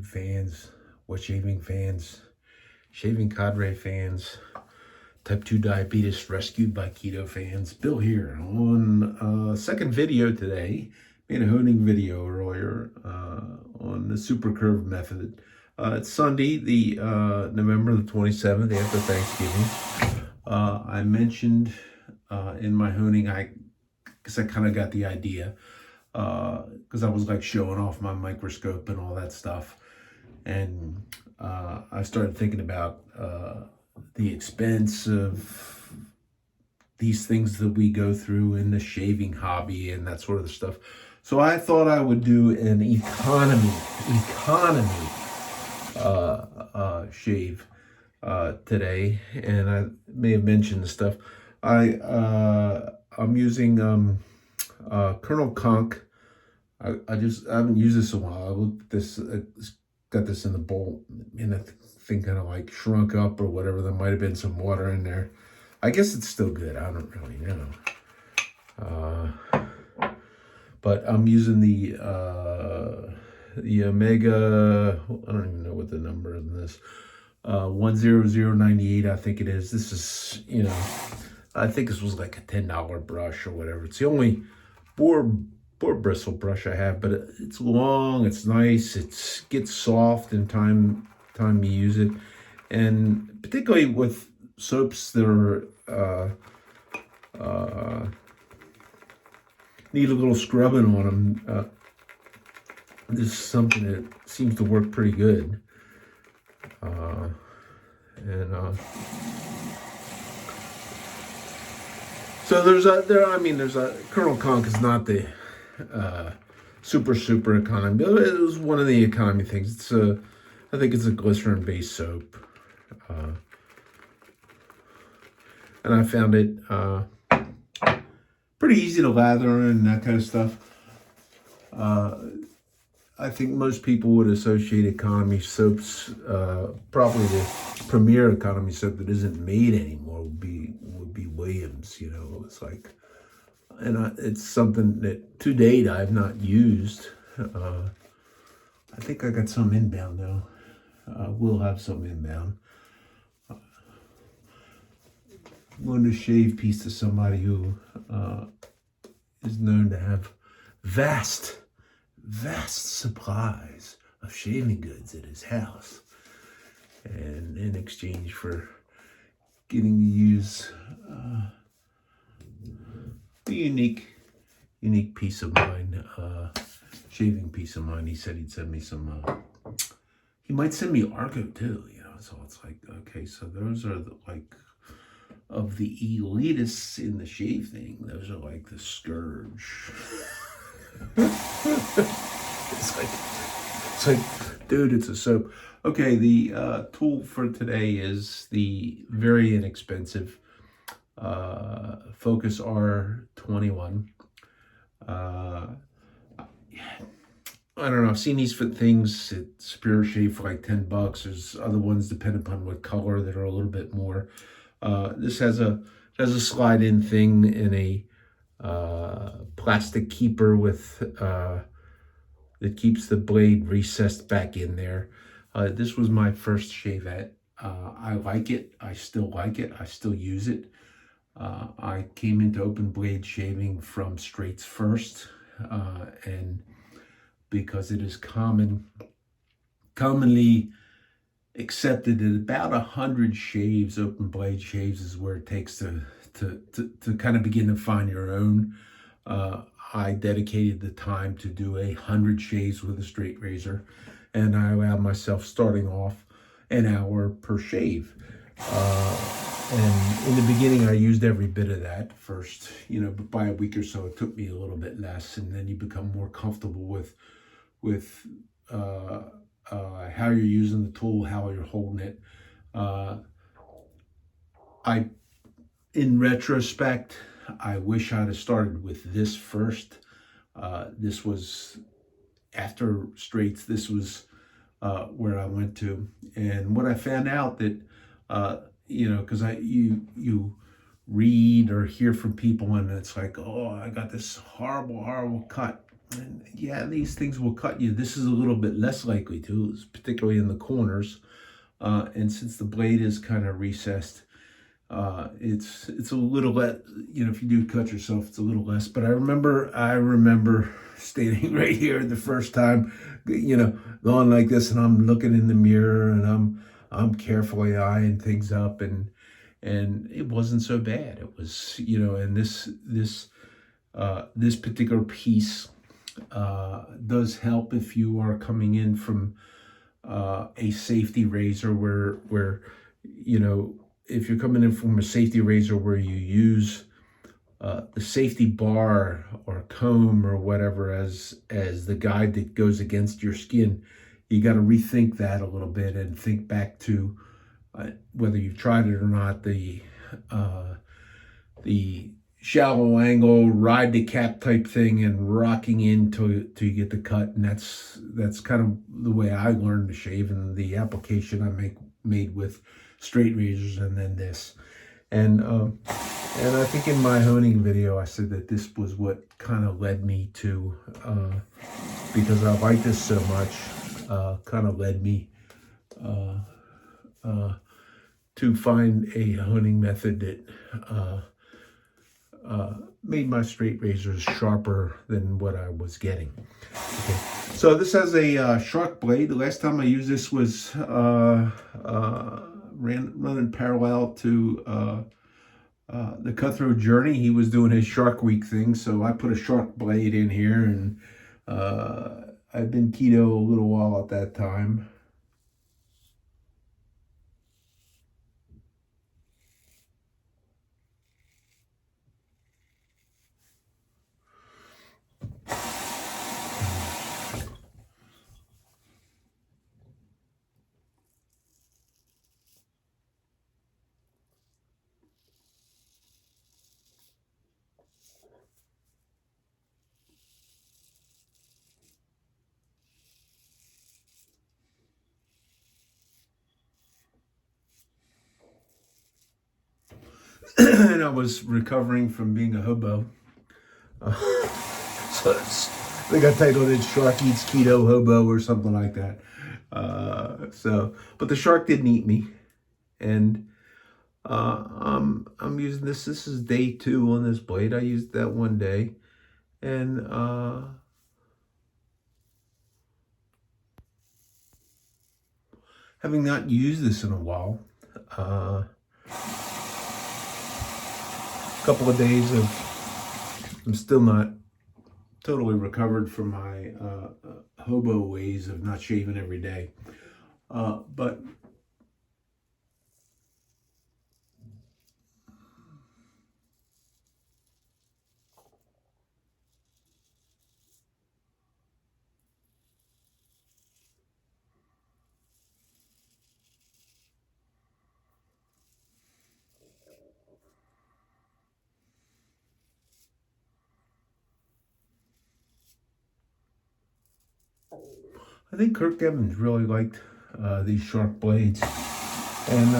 fans, Wet Shaving fans, Shaving Cadre fans, Type 2 Diabetes Rescued by Keto fans. Bill here on second video today. Made a honing video earlier on the super curve method. It's Sunday, the November the 27th, after Thanksgiving. I mentioned in my honing, because I kind of got the idea, because I was like showing off my microscope and all that stuff. And I started thinking about the expense of these things that we go through in the shaving hobby and that sort of stuff. So I thought I would do an economy shave today, and I may have mentioned the stuff. I'm using Colonel Conk. I haven't used this in a while. I looked at this, got this in the bowl, and I think kind of like shrunk up or whatever. There might have been some water in there. I guess it's still good. I don't really know. But I'm using the Omega, I don't even know what the number is in this. 10098, I think it is. This is, I think this was like a $10 brush or whatever. It's the only boar bristle brush I have, but it's long, it's nice, it gets soft in time you use it, and particularly with soaps that are need a little scrubbing on them. This is something that seems to work pretty good, so there's a Colonel Conk is not the super economy. It was one of the economy things. I think it's a glycerin based soap, and I found it pretty easy to lather and that kind of stuff. I think most people would associate economy soaps, probably the premier economy soap that isn't made anymore would be Williams. It's like, and it's something that to date I've not used. I think I got some inbound though. We'll have some inbound. I'm going to shave piece to somebody who is known to have vast supplies of shaving goods at his house, and in exchange for getting to use a unique piece of mine, shaving piece of mine. He said he'd send me some, he might send me Argo too, so it's like, okay, so those are of the elitists in the shave thing, those are like the scourge. it's like, dude, it's a soap. Okay, the tool for today is the very inexpensive Focus R21. I don't know, I've seen these things at Superior Shave for like $10. There's other ones depending upon what color that are a little bit more. This has a slide-in thing in a plastic keeper with that keeps the blade recessed back in there. This was my first shavette. I like it. I still like it. I still use it. I came into open blade shaving from straights first, and because it is commonly accepted that about 100 shaves, open blade shaves, is where it takes to kind of begin to find your own. I dedicated the time to do 100 shaves with a straight razor, and I allowed myself, starting off, an hour per shave. And in the beginning, I used every bit of that first, but by a week or so, it took me a little bit less, and then you become more comfortable with how you're using the tool, how you're holding it. In retrospect, I wish I'd have started with this first. This was after straights. This was where I went to, and what I found out that because you read or hear from people, and it's like, oh, I got this horrible cut And yeah, these things will cut you. This is a little bit less likely to, particularly in the corners. And since the blade is kind of recessed, it's a little less, if you do cut yourself, it's a little less. But I remember standing right here the first time, going like this, and I'm looking in the mirror, and I'm carefully eyeing things up, and it wasn't so bad. It was, and this particular piece does help if you are coming in from a safety razor where if you're coming in from a safety razor where you use the safety bar or comb or whatever as the guide that goes against your skin, you got to rethink that a little bit and think back to whether you've tried it or not, the shallow angle ride the cap type thing and rocking in till you get the cut. And that's kind of the way I learned to shave, and the application I made with straight razors, and then this. And I think in my honing video I said that this was what kind of led me to, because I like this so much, kind of led me to find a honing method that made my straight razors sharper than what I was getting. Okay, so this has a shark blade. The last time I used this was running parallel to the Cutthroat Journey. He was doing his Shark Week thing, so I put a shark blade in here, and I've been keto a little while at that time. And I was recovering from being a hobo. So I think I titled it Shark Eats Keto Hobo or something like that. But the shark didn't eat me. And I'm using this. This is day 2 on this blade. I used that one day. And having not used this in a while, couple of days I'm still not totally recovered from my hobo ways of not shaving every day, but I think Kirk Evans really liked these sharp blades. And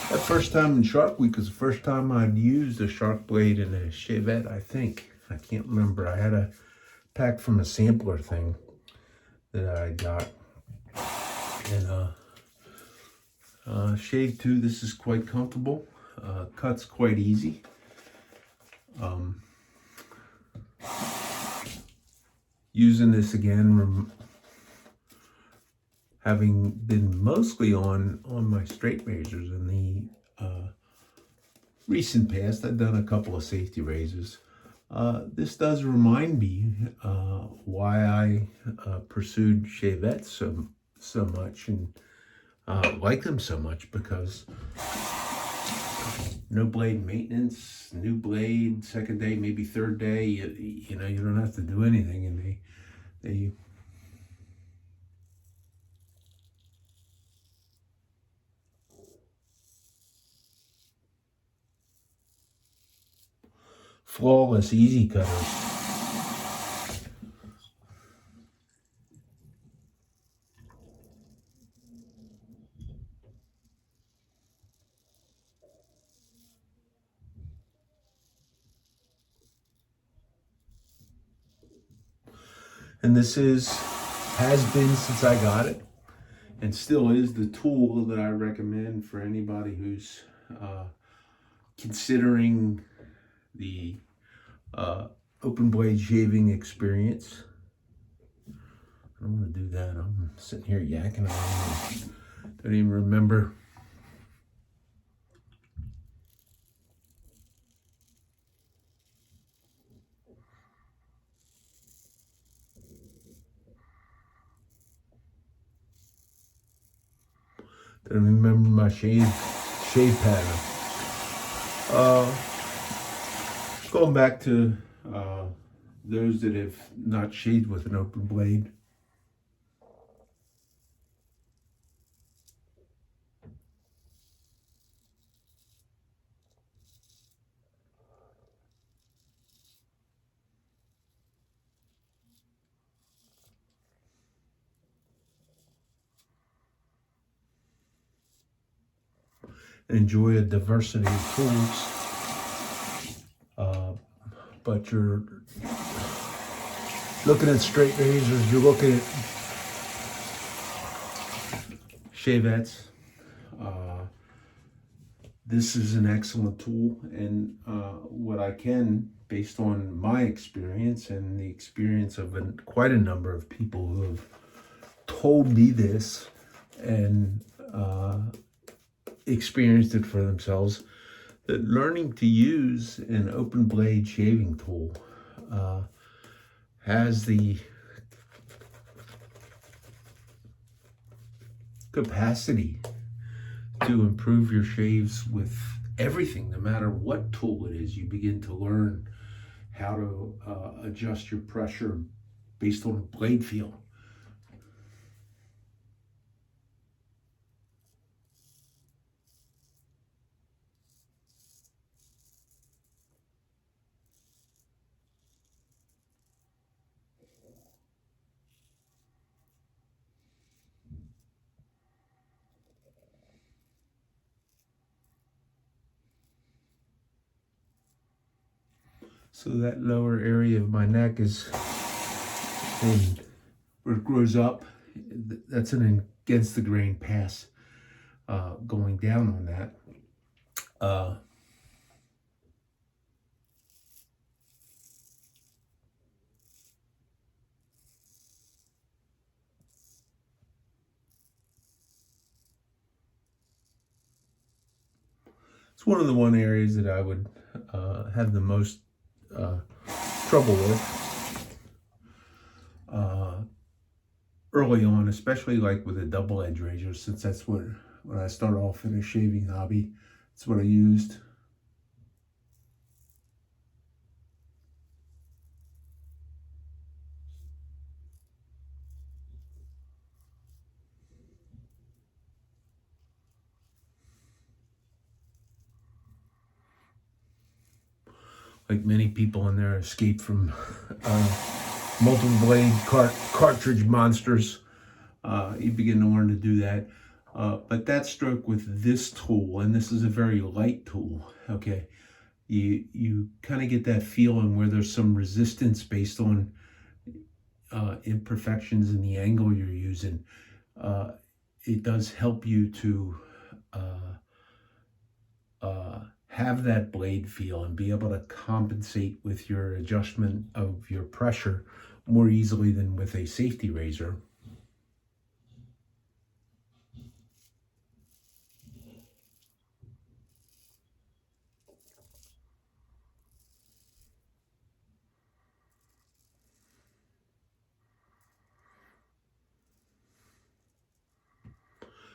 that first time in Shark Week was the first time I'd used a shark blade in a shavette, I think. I can't remember. I had a pack from a sampler thing that I got. And shave too, this is quite comfortable. Cuts quite easy. Using this again, having been mostly on my straight razors in the recent past. I've done a couple of safety razors. This does remind me why I pursued shavettes so much and like them so much, because no blade maintenance, new blade, second day, maybe third day, you don't have to do anything, and they flawless easy cutters. And this has been since I got it, and still is the tool that I recommend for anybody who's considering the open blade shaving experience. I don't want to do that. I'm sitting here yakking around. Don't even remember. Don't remember my shave pattern. Going back to those that have not shaved with an open blade. Enjoy a diversity of tools, but you're looking at straight razors, you're looking at shavettes. This is an excellent tool, and what I can, based on my experience and the experience of quite a number of people who have told me this and experienced it for themselves, that learning to use an open blade shaving tool has the capacity to improve your shaves with everything. No matter what tool it is, you begin to learn how to adjust your pressure based on blade feel. So that lower area of my neck is, and where it grows up, that's an against the grain pass going down on that. It's one of the areas that I would have the most trouble with early on, especially like with a double edge razor, since that's what, when I started off in a shaving hobby, that's what I used. Like many people in there, escape from multiple blade cartridge monsters. You begin to learn to do that. But that stroke with this tool, and this is a very light tool, okay, you kind of get that feeling where there's some resistance based on imperfections in the angle you're using. It does help you to have that blade feel and be able to compensate with your adjustment of your pressure more easily than with a safety razor.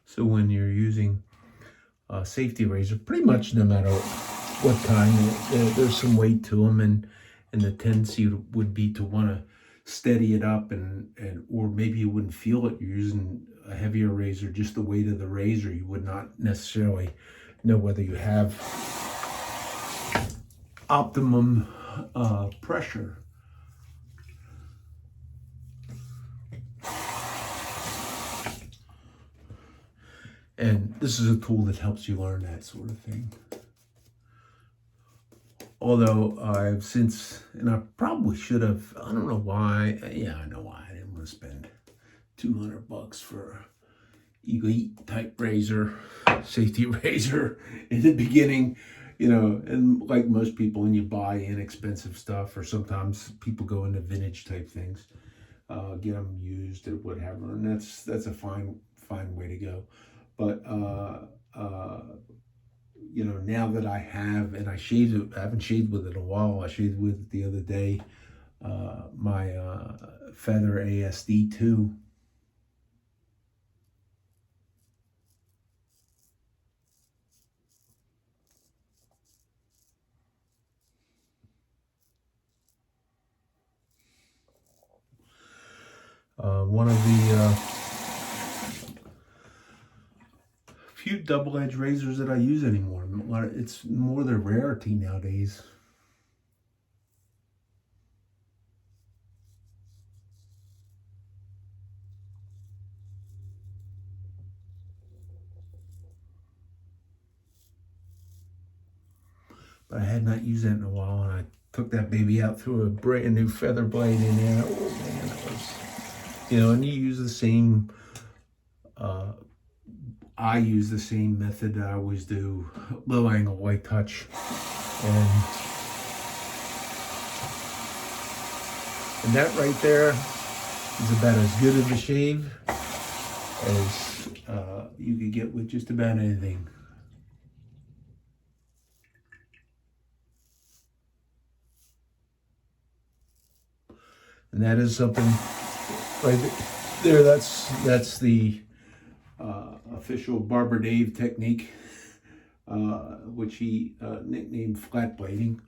So when you're using a safety razor, pretty much no matter what kind, there's some weight to them, and the tendency would be to want to steady it up, and or maybe you wouldn't feel it. You're using a heavier razor, just the weight of the razor, you would not necessarily know whether you have optimum pressure. And this is a tool that helps you learn that sort of thing. Although I've since, and I probably should have, I don't know why. Yeah, I know why. I didn't want to spend $200 for elite type razor, safety razor in the beginning, and like most people, when you buy inexpensive stuff, or sometimes people go into vintage type things, get them used or whatever, and that's a fine way to go. But now that I have, and I shaved it, I haven't shaved with it in a while. I shaved with it the other day. My Feather ASD2. One of the few double-edged razors that I use anymore. It's more the rarity nowadays. But I had not used that in a while, and I took that baby out, threw a brand new feather blade in there. Oh man, that was, and you use the same, I use the same method that I always do, low angle light touch. And that right there is about as good of a shave as you could get with just about anything. And that is something right there. That's the official Barber Dave technique, which he nicknamed flat blading.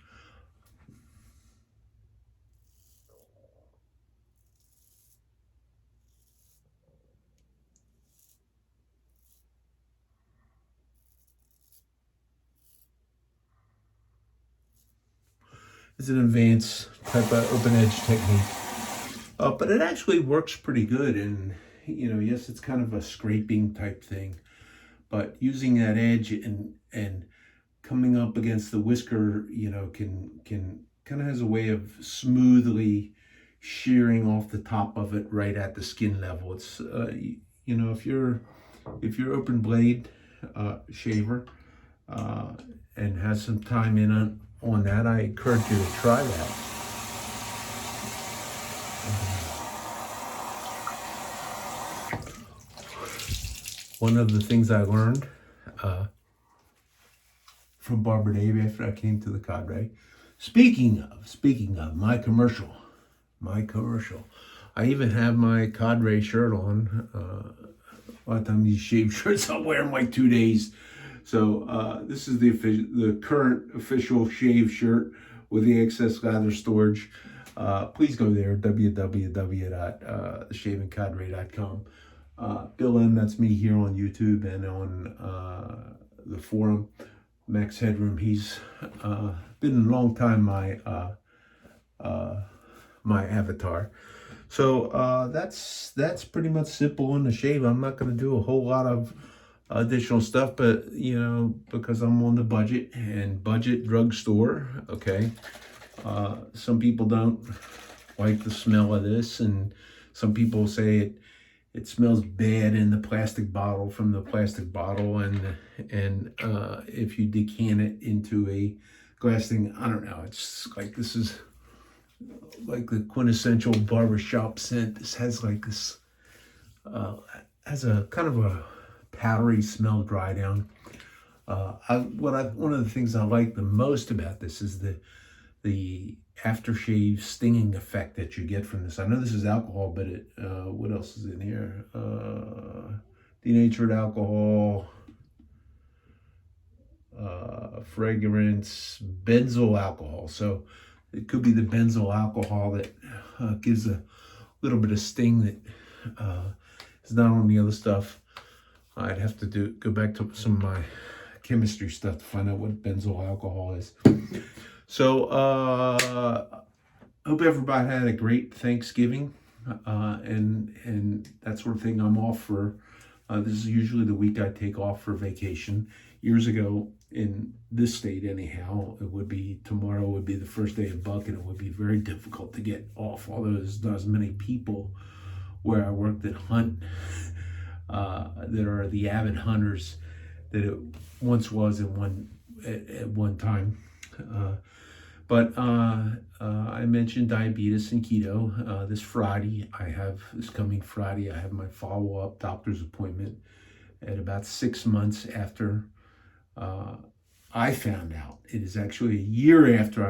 It's an advanced type of open edge technique. But it actually works pretty good, and yes, it's kind of a scraping type thing, but using that edge and coming up against the whisker, can kind of has a way of smoothly shearing off the top of it right at the skin level. It's if you're open blade shaver and has some time in on that, I encourage you to try that. One of the things I learned from Barber Dave after I came to the cadre, speaking of my commercial, I even have my cadre shirt on. A lot of times these shave shirts I'll wear them like 2 days. So this is the current official shave shirt with the excess lather storage. Please go there, www.theshavingcadre.com. Bill M, that's me here on YouTube and on the forum. Max Headroom, he's been a long time my avatar. So that's pretty much simple on the shave. I'm not going to do a whole lot of additional stuff, but because I'm on the budget and budget drugstore, okay. Some people don't like the smell of this, and some people say it smells bad in the plastic bottle, from the plastic bottle, and if you decant it into a glass thing, I don't know. It's like, this is like the quintessential barbershop scent. This has like this has a kind of a powdery smell, dry down. One of the things I like the most about this is the aftershave stinging effect that you get from this. I know this is alcohol, but what else is in here? Denatured alcohol, fragrance, benzyl alcohol. So it could be the benzyl alcohol that gives a little bit of sting that is not on the other stuff. I'd have to go back to some of my chemistry stuff to find out what benzyl alcohol is. So hope everybody had a great Thanksgiving and that sort of thing. I'm off for this is usually the week I take off for vacation. years ago in this state anyhow, tomorrow would be the first day of buck, and it would be very difficult to get off. Although there's not as many people where I work that hunt, that are the avid hunters that it once was at one time. But I mentioned diabetes and keto. This coming Friday, I have my follow-up doctor's appointment at about 6 months after I found out. It is actually a year after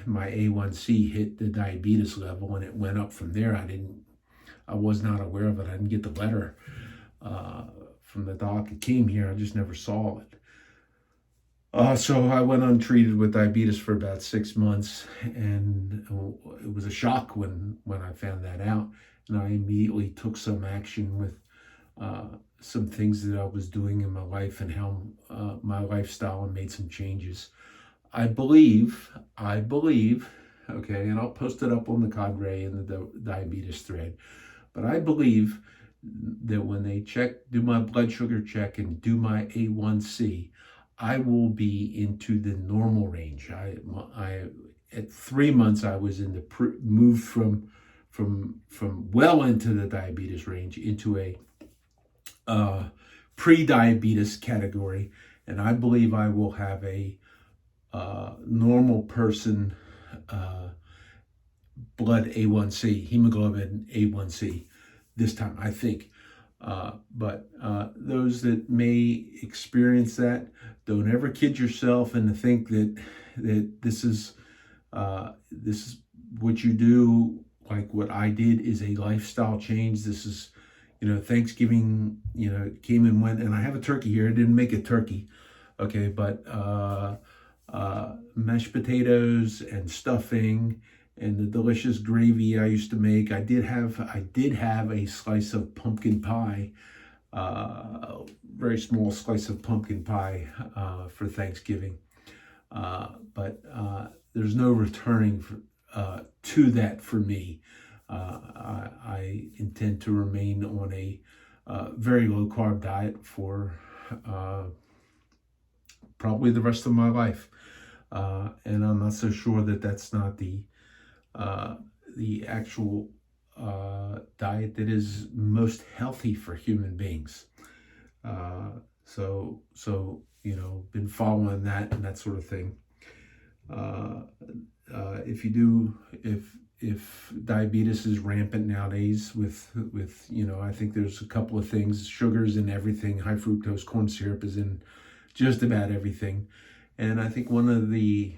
my A1C hit the diabetes level, and it went up from there. I was not aware of it. I didn't get the letter from the doc. It came here. I just never saw it. So I went untreated with diabetes for about 6 months, and it was a shock when I found that out. And I immediately took some action with some things that I was doing in my life and how my lifestyle, and made some changes. I believe, okay, and I'll post it up on the Cadre and the diabetes thread, but I believe that when they do my blood sugar check and do my A1C, I will be into the normal range. At 3 months, I was in the moved from well into the diabetes range into a pre-diabetes category, and I believe I will have a normal person blood A1C, hemoglobin A1C this time, I think. But those that may experience that, don't ever kid yourself and think that this is what you do. Like what I did is a lifestyle change. This is, Thanksgiving, came and went, and I have a turkey here. I didn't make a turkey, okay, but mashed potatoes and stuffing and the delicious gravy I used to make. I did have a slice of pumpkin pie, very small slice of pumpkin pie for Thanksgiving. But there's no returning to that for me. I intend to remain on a very low carb diet for probably the rest of my life. And I'm not so sure that that's not the actual diet that is most healthy for human beings. So been following that and that sort of thing. If diabetes is rampant nowadays with I think there's a couple of things. Sugars in everything. High fructose corn syrup is in just about everything. And I think one of the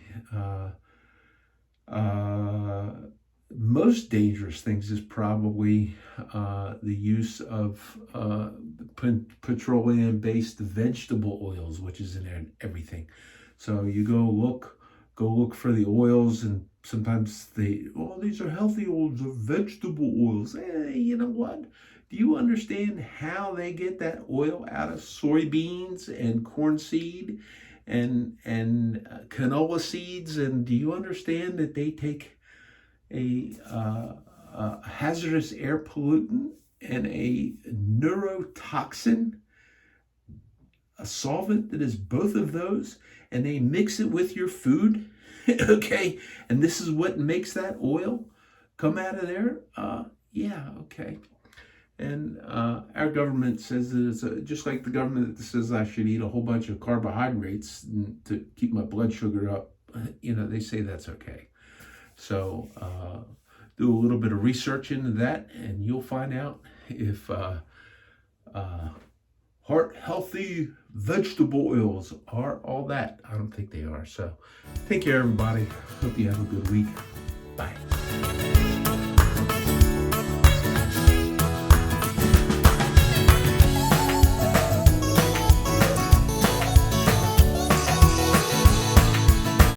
most dangerous things is probably the use of petroleum-based vegetable oils, which is in everything. So you go look for the oils, and sometimes these are healthy oils or vegetable oils. You know what? Do you understand how they get that oil out of soybeans and corn seed and canola seeds? And do you understand that they take a hazardous air pollutant and a neurotoxin, a solvent that is both of those, and they mix it with your food? Okay, and this is what makes that oil come out of there? Yeah, okay. And our government says that it's just like the government that says I should eat a whole bunch of carbohydrates to keep my blood sugar up. They say that's okay. So do a little bit of research into that, and you'll find out if heart-healthy vegetable oils are all that. I don't think they are. So take care, everybody. Hope you have a good week. Bye.